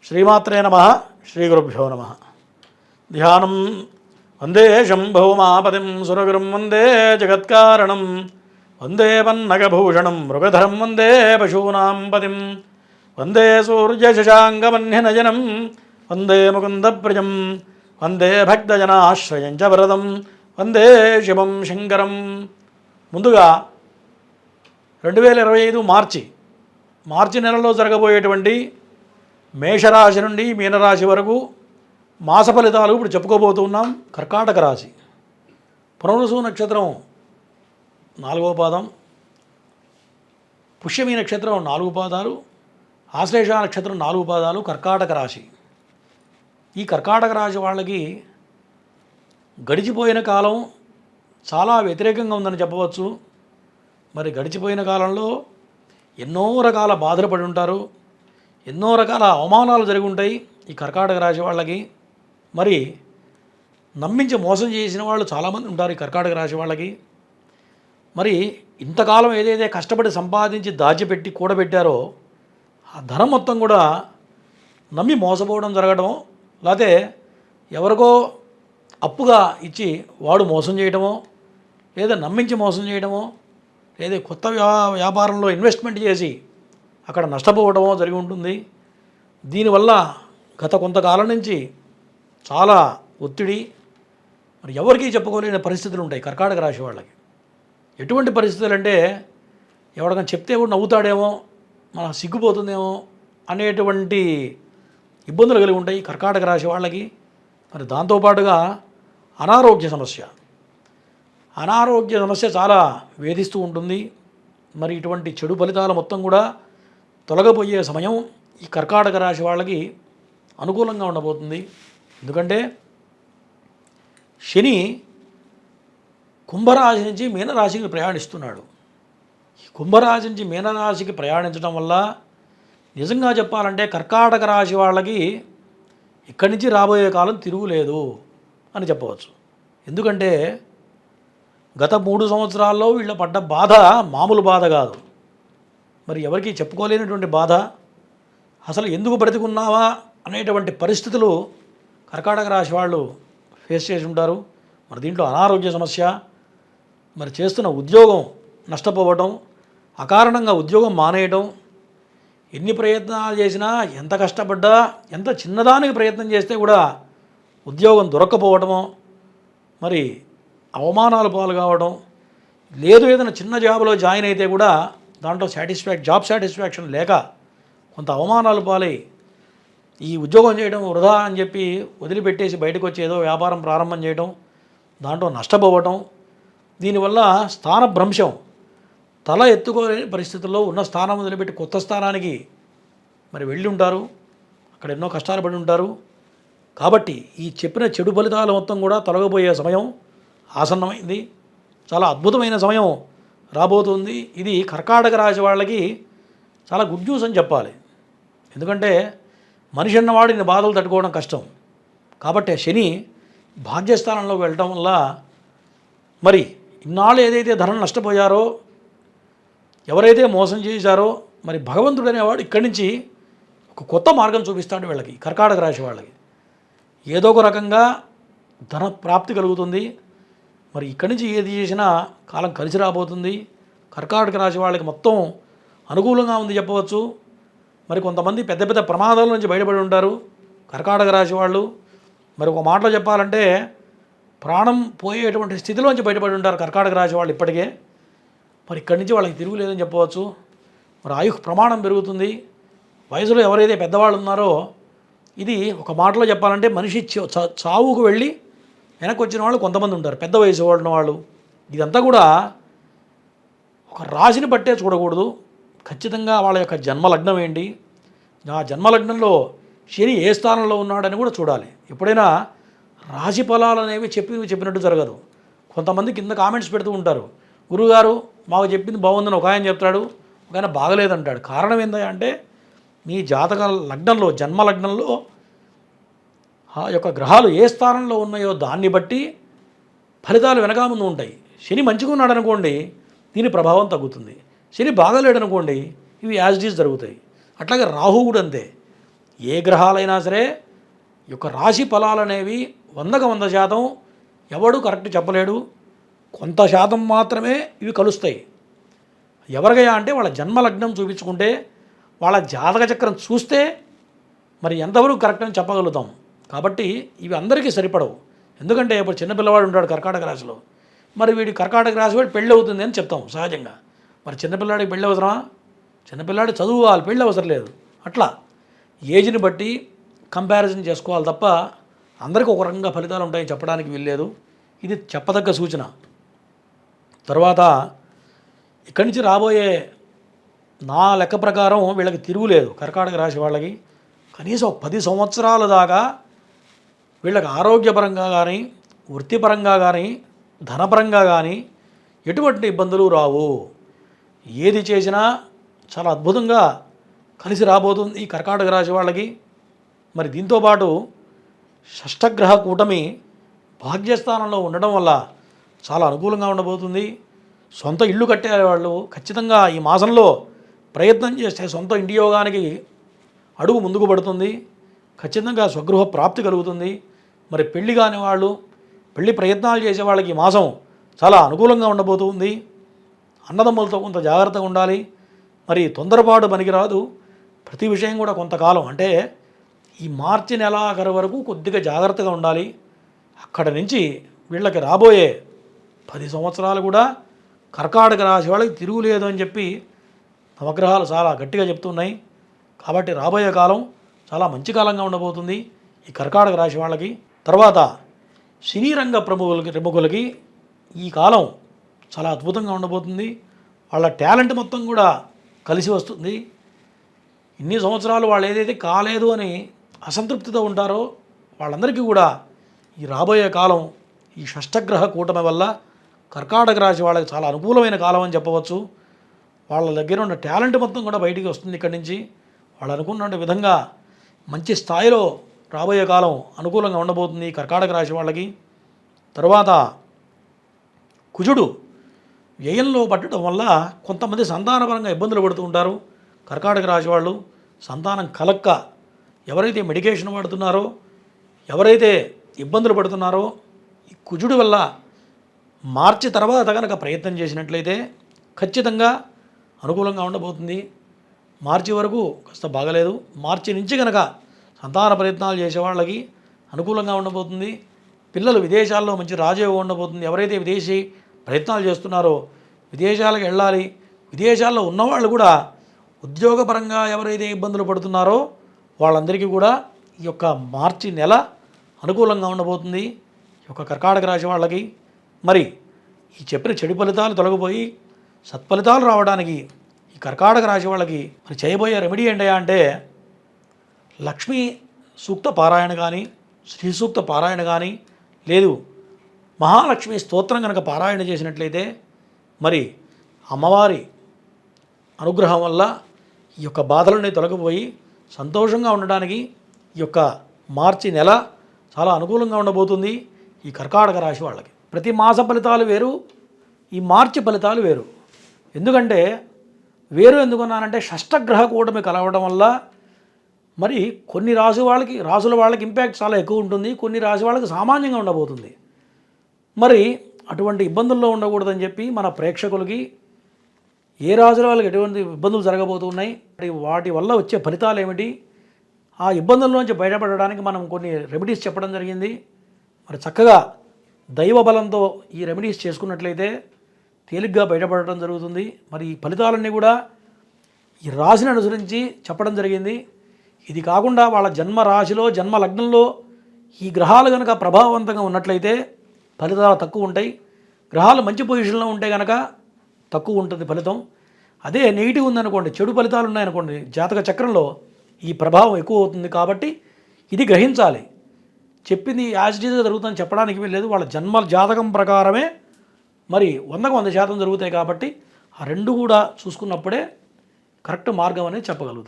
శ్రీమాత్రే నమః. శ్రీగురుభ్యో నమః. ధ్యానం వందే శంభోమాపతిం సురగురుం వందే జగత్కారణం వందే పన్నగభూషణం మృగధరం వందే పశూనాం పతిం వందే సూర్యశశాంకమన్యనయనం వందే ముకుందప్రియం వందే భక్తజనాశ్రయం చ వరదం వందే శివం శంకరం. ముందుగా 2025 మార్చి నెలలో జరగబోయేటువంటి మేషరాశి నుండి మీనరాశి వరకు మాస ఫలితాలు ఇప్పుడు చెప్పుకోబోతున్నాం. కర్కాటక రాశి పునర్వసు నక్షత్రం 4వ పాదం, పుష్యమి నక్షత్రం 4 పాదాలు, ఆశ్లేష నక్షత్రం 4 పాదాలు కర్కాటక రాశి. ఈ కర్కాటక రాశి వాళ్ళకి గడిచిపోయిన కాలం చాలా వ్యతిరేకంగా ఉందని చెప్పవచ్చు. మరి గడిచిపోయిన కాలంలో ఎన్నో రకాల బాధలు పడి ఉంటారు, ఎన్నో రకాల అవమానాలు జరిగి ఉంటాయి ఈ కర్కాటక రాశి వాళ్ళకి. మరి నమ్మించి మోసం చేసిన వాళ్ళు చాలామంది ఉంటారు ఈ కర్కాటక రాశి వాళ్ళకి. మరి ఇంతకాలం ఏదైతే కష్టపడి సంపాదించి దాచిపెట్టి కూడబెట్టారో ఆ ధనం మొత్తం కూడా నమ్మి మోసపోవడం జరగడం, లేకపోతే ఎవరికో అప్పుగా ఇచ్చి వాడు మోసం చేయడమో, లేదా నమ్మించి మోసం చేయడమో, లేదా కొత్త వ్యాపారంలో ఇన్వెస్ట్మెంట్ చేసి అక్కడ నష్టపోవడమో జరిగి ఉంటుంది. దీనివల్ల గత కొంతకాలం నుంచి చాలా ఒత్తిడి, మరి ఎవరికీ చెప్పుకోలేని పరిస్థితులు ఉంటాయి కర్కాటక రాశి వాళ్ళకి. ఎటువంటి పరిస్థితులు అంటే ఎవరికైనా చెప్తే కూడా నవ్వుతాడేమో, మన సిగ్గుపోతుందేమో అనేటువంటి ఇబ్బందులు కలిగి ఉంటాయి కర్కాటక రాశి వాళ్ళకి. మరి దాంతోపాటుగా అనారోగ్య సమస్య చాలా వేధిస్తూ ఉంటుంది. మరి ఇటువంటి చెడు ఫలితాలు మొత్తం కూడా తొలగబోయే సమయం ఈ కర్కాటక రాశి వాళ్ళకి అనుకూలంగా ఉండబోతుంది. ఎందుకంటే శని కుంభరాశి నుంచి మీనరాశికి ప్రయాణిస్తున్నాడు. ఈ కుంభరాశి నుంచి మీనరాశికి ప్రయాణించడం వల్ల నిజంగా చెప్పాలంటే కర్కాటక రాశి వాళ్ళకి ఇక్కడి నుంచి రాబోయే కాలం తిరుగులేదు అని చెప్పవచ్చు. ఎందుకంటే గత 3 సంవత్సరాల్లో వీళ్ళ పడ్డ బాధ మామూలు బాధ కాదు. మరి ఎవరికి చెప్పుకోలేనటువంటి బాధ, అసలు ఎందుకు బ్రతికున్నావా అనేటువంటి పరిస్థితులు కర్కాటక రాశి వాళ్ళు ఫేస్ చేసి ఉంటారు. మరి దీంట్లో అనారోగ్య సమస్య, మరి చేస్తున్న ఉద్యోగం నష్టపోవటం, అకారణంగా ఉద్యోగం మానేయటం, ఎన్ని ప్రయత్నాలు చేసినా, ఎంత కష్టపడ్డా, ఎంత చిన్నదానికి ప్రయత్నం చేస్తే కూడా ఉద్యోగం దొరక్కపోవటమో, మరి అవమానాలు పాలు కావడం, లేదు ఏదైనా చిన్న జాబ్లో జాయిన్ అయితే కూడా దాంట్లో జాబ్ సాటిస్ఫాక్షన్ లేక కొంత అవమానాలు పాలై ఈ ఉద్యోగం చేయడం వృధా అని చెప్పి వదిలిపెట్టేసి బయటకు వచ్చి ఏదో వ్యాపారం ప్రారంభం చేయడం, దాంట్లో నష్టపోవటం, దీనివల్ల స్థానభ్రంశం, తల ఎత్తుకోలేని పరిస్థితుల్లో ఉన్న స్థానం వదిలిపెట్టి కొత్త స్థానానికి మరి వెళ్ళి ఉంటారు. అక్కడ ఎన్నో కష్టాలు పడి ఉంటారు. కాబట్టి ఈ చెప్పిన చెడు ఫలితాలు మొత్తం కూడా తొలగబోయే సమయం ఆసన్నమైంది. చాలా అద్భుతమైన సమయం రాబోతుంది. ఇది కర్కాటక రాశి వాళ్ళకి చాలా గుడ్ న్యూస్ అని చెప్పాలి. ఎందుకంటే మనిషి అన్నవాడు ఇన్ని బాధలు తట్టుకోవడం కష్టం. కాబట్టి శని భాగ్యస్థానంలోకి వెళ్ళటం వల్ల మరి ఇన్నాళ్ళు ఏదైతే ధనం నష్టపోయారో, ఎవరైతే మోసం చేశారో, మరి భగవంతుడు అనేవాడు ఇక్కడి నుంచి ఒక కొత్త మార్గం చూపిస్తాడు వీళ్ళకి, కర్కాటక రాశి వాళ్ళకి. ఏదో ఒక రకంగా ధన ప్రాప్తి కలుగుతుంది. మరి ఇక్కడి నుంచి ఏది చేసినా కాలం కలిసి రాబోతుంది. కర్కాటక రాశి వాళ్ళకి మొత్తం అనుకూలంగా ఉంది చెప్పవచ్చు. మరి కొంతమంది పెద్ద పెద్ద ప్రమాదాల నుంచి బయటపడి ఉంటారు కర్కాటక రాశి వాళ్ళు. మరి ఒక మాటలో చెప్పాలంటే ప్రాణం పోయేటువంటి స్థితిలోంచి బయటపడి ఉంటారు కర్కాటక రాశి వాళ్ళు ఇప్పటికే. మరి ఇక్కడి నుంచి వాళ్ళకి తిరుగులేదని చెప్పవచ్చు. మరి ఆయుష్ ప్రమాణం పెరుగుతుంది. వయసులో ఎవరైతే పెద్దవాళ్ళు ఉన్నారో, ఇది ఒక మాటలో చెప్పాలంటే మనిషి చావుకు వెళ్ళి వెనక్కి వచ్చిన వాళ్ళు కొంతమంది ఉంటారు, పెద్ద వయసు వాళ్ళ వాళ్ళు. ఇదంతా కూడా ఒక రాశిని బట్టే చూడకూడదు. ఖచ్చితంగా వాళ్ళ యొక్క జన్మలగ్నం ఏంటి, ఆ జన్మలగ్నంలో శని ఏ స్థానంలో ఉన్నాడని కూడా చూడాలి. ఎప్పుడైనా రాశి ఫలాలు అనేవి చెప్పినట్టు జరగదు. కొంతమంది కింద కామెంట్స్ పెడుతూ ఉంటారు, గురువుగారు మాకు చెప్పింది బాగుందని ఒక ఆయన చెప్తాడు, ఒక ఆయన బాగలేదంటాడు. కారణం ఏంటంటే మీ జాతక లగ్నంలో, జన్మలగ్నంలో ఆ యొక్క గ్రహాలు ఏ స్థానంలో ఉన్నాయో దాన్ని బట్టి ఫలితాలు వెనక ముందు ఉంటాయి. శని మంచిగా ఉన్నాడు అనుకోండి, దీని ప్రభావం తగ్గుతుంది. శని బాగాలేడు అనుకోండి, ఇవి యాజ్ ఇట్ ఈజ్ జరుగుతాయి. అట్లాగే రాహు కూడా అంతే. ఏ గ్రహాలైనా సరే ఈ యొక్క రాశి ఫలాలు అనేవి 100% ఎవడు కరెక్ట్ చెప్పలేడు. కొంత శాతం మాత్రమే ఇవి కలుస్తాయి. ఎవరికైనా అంటే వాళ్ళ జన్మ లగ్నం చూపించుకుంటే, వాళ్ళ జాతక చక్రం చూస్తే మరి ఎంతవరకు కరెక్ట్ అని చెప్పగలుగుతాం. కాబట్టి ఇవి అందరికీ సరిపడవు. ఎందుకంటే ఇప్పుడు చిన్నపిల్లవాడు ఉంటాడు కర్కాటక రాశిలో, మరి వీడి కర్కాటక రాశి వాడు పెళ్ళి అవుతుంది అని చెప్తాం సహజంగా. మరి చిన్నపిల్లాడికి పెళ్ళి అవసరమా? చిన్నపిల్లాడు చదువుకోవాలి, పెళ్ళి అవసరం లేదు. అట్లా ఏజ్ని బట్టి కంపారిజన్ చేసుకోవాలి తప్ప అందరికీ ఒక రకంగా ఫలితాలు ఉంటాయని చెప్పడానికి వీల్లేదు. ఇది చెప్పదగ్గ సూచన. తర్వాత ఇక్కడి నుంచి రాబోయే నా లెక్క ప్రకారం వీళ్ళకి తిరుగులేదు. కర్కాటక రాశి వాళ్ళకి కనీసం 10 సంవత్సరాల దాకా వీళ్ళకి ఆరోగ్యపరంగా కానీ, వృత్తిపరంగా కానీ, ధనపరంగా కానీ ఎటువంటి ఇబ్బందులు రావు. ఏది చేసినా చాలా అద్భుతంగా కలిసి రాబోతుంది ఈ కర్కాటక రాశి వాళ్ళకి. మరి దీంతోపాటు షష్టగ్రహ కూటమి భాగ్యస్థానంలో ఉండడం వల్ల చాలా అనుకూలంగా ఉండబోతుంది. సొంత ఇల్లు కట్టే వాళ్ళు ఖచ్చితంగా ఈ మాసంలో ప్రయత్నం చేస్తే సొంత ఇంటి యోగానికి అడుగు ముందుకు పడుతుంది. ఖచ్చితంగా స్వగృహ ప్రాప్తి కలుగుతుంది. మరి పెళ్లి కాని వాళ్ళు, పెళ్లి ప్రయత్నాలు చేసే వాళ్ళకి ఈ మాసం చాలా అనుకూలంగా ఉండబోతుంది. అన్నదమ్ములతో కొంత జాగ్రత్తగా ఉండాలి. మరి తొందరపాటు పనికిరాదు. ప్రతి విషయం కూడా కొంతకాలం అంటే ఈ మార్చి నెలాఖరు వరకు కొద్దిగా జాగ్రత్తగా ఉండాలి. అక్కడ నుంచి వీళ్ళకి రాబోయే 10 సంవత్సరాలు కూడా కర్కాటక రాశి వాళ్ళకి తిరుగులేదు అని చెప్పి నవగ్రహాలు చాలా గట్టిగా చెప్తున్నాయి. కాబట్టి రాబోయే కాలం చాలా మంచి కాలంగా ఉండబోతుంది ఈ కర్కాటక రాశి వాళ్ళకి. తర్వాత సినీ రంగ ప్రముఖులకి ఈ కాలం చాలా అద్భుతంగా ఉండబోతుంది. వాళ్ళ టాలెంట్ మొత్తం కూడా కలిసి వస్తుంది. ఇన్ని సంవత్సరాలు వాళ్ళు ఏదైతే కాలేదు అని అసంతృప్తితో ఉంటారో వాళ్ళందరికీ కూడా ఈ రాబోయే కాలం ఈ షష్టగ్రహ కూటమి వల్ల కర్కాటక రాశి వాళ్ళకి చాలా అనుకూలమైన కాలం అని చెప్పవచ్చు. వాళ్ళ దగ్గర ఉన్న టాలెంట్ మొత్తం కూడా బయటికి వస్తుంది. ఇక్కడి నుంచి వాళ్ళు అనుకున్న విధంగా మంచి స్థాయిలో రాబోయే కాలం అనుకూలంగా ఉండబోతుంది కర్కాటక రాశి వాళ్ళకి. తర్వాత కుజుడు వ్యయంలో పట్టడం వల్ల కొంతమంది సంతానపరంగా ఇబ్బందులు పడుతూ ఉంటారు కర్కాటక రాశి వాళ్ళు. సంతానం కలక్క ఎవరైతే మెడికేషన్ వాడుతున్నారో, ఎవరైతే ఇబ్బందులు పడుతున్నారో ఈ కుజుడు వల్ల మార్చి తర్వాత కనుక ప్రయత్నం చేసినట్లయితే ఖచ్చితంగా అనుకూలంగా ఉండబోతుంది. మార్చి వరకు కాస్త బాగలేదు. మార్చి నుంచి కనుక సంతాన ప్రయత్నాలు చేసే వాళ్ళకి అనుకూలంగా ఉండబోతుంది. పిల్లలు విదేశాల్లో మంచి రాజయోగం ఉండబోతుంది. ఎవరైతే విదేశీ ప్రయత్నాలు చేస్తున్నారో విదేశాలకు వెళ్ళాలి. విదేశాల్లో ఉన్నవాళ్ళు కూడా ఉద్యోగపరంగా ఎవరైతే ఇబ్బందులు పడుతున్నారో వాళ్ళందరికీ కూడా ఈ యొక్క మార్చి నెల అనుకూలంగా ఉండబోతుంది ఈ యొక్క కర్కాటక రాశి వాళ్ళకి. మరి ఈ చెప్పిన చెడు ఫలితాలు తొలగిపోయి సత్ఫలితాలు రావడానికి ఈ కర్కాటక రాశి వాళ్ళకి మరి చేయబోయే రెమెడీ ఏంటయ్యా అంటే లక్ష్మీ సూక్త పారాయణ కానీ, శ్రీ సూక్త పారాయణ కానీ, లేదు మహాలక్ష్మి స్తోత్రం కనుక పారాయణ చేసినట్లయితే మరి అమ్మవారి అనుగ్రహం వల్ల ఈ యొక్క బాధలన్నీ తొలగిపోయి సంతోషంగా ఉండడానికి ఈ యొక్క మార్చి నెల చాలా అనుకూలంగా ఉండబోతుంది ఈ కర్కాటక రాశి వాళ్ళకి. ప్రతి మాస ఫలితాలు వేరు, ఈ మార్చి ఫలితాలు వేరు. ఎందుకంటే వేరు ఎందుకున్నానంటే షష్టగ్రహ కూటమి కలవడం వల్ల మరి కొన్ని రాసుల వాళ్ళకి ఇంపాక్ట్ చాలా ఎక్కువ ఉంటుంది, కొన్ని రాశి వాళ్ళకి సామాన్యంగా ఉండబోతుంది. మరి అటువంటి ఇబ్బందుల్లో ఉండకూడదని చెప్పి మన ప్రేక్షకులకి ఏ రాశుల వాళ్ళకి ఎటువంటి ఇబ్బందులు జరగబోతున్నాయి, వాటి వల్ల వచ్చే ఫలితాలు ఏమిటి, ఆ ఇబ్బందుల్లోంచి బయటపడడానికి మనం కొన్ని రెమెడీస్ చెప్పడం జరిగింది. మరి చక్కగా దైవ బలంతో ఈ రెమెడీస్ చేసుకున్నట్లయితే తేలిగ్గా బయటపడటం జరుగుతుంది. మరి ఈ ఫలితాలన్నీ కూడా ఈ రాశిని అనుసరించి చెప్పడం జరిగింది. ఇది కాకుండా వాళ్ళ జన్మ రాశిలో, జన్మ లగ్నంలో ఈ గ్రహాలు కనుక ప్రభావవంతంగా ఉన్నట్లయితే ఫలితాలు తక్కువ ఉంటాయి. గ్రహాలు మంచి పొజిషన్లో ఉంటే కనుక తక్కువ ఉంటుంది ఫలితం. అదే నెగిటివ్ ఉందనుకోండి, చెడు ఫలితాలు ఉన్నాయనుకోండి, జాతక చక్రంలో ఈ ప్రభావం ఎక్కువ అవుతుంది. కాబట్టి ఇది గ్రహించాలి. చెప్పింది యాజ్ ఇట్ ఈజ్గా జరుగుతుందని చెప్పడానికి వీల్లేదు. వాళ్ళ జన్మ జాతకం ప్రకారమే మరి 100% జరుగుతాయి. కాబట్టి ఆ రెండు కూడా చూసుకున్నప్పుడే కరెక్ట్ మార్గం అనేది చెప్పగలుగుతాం.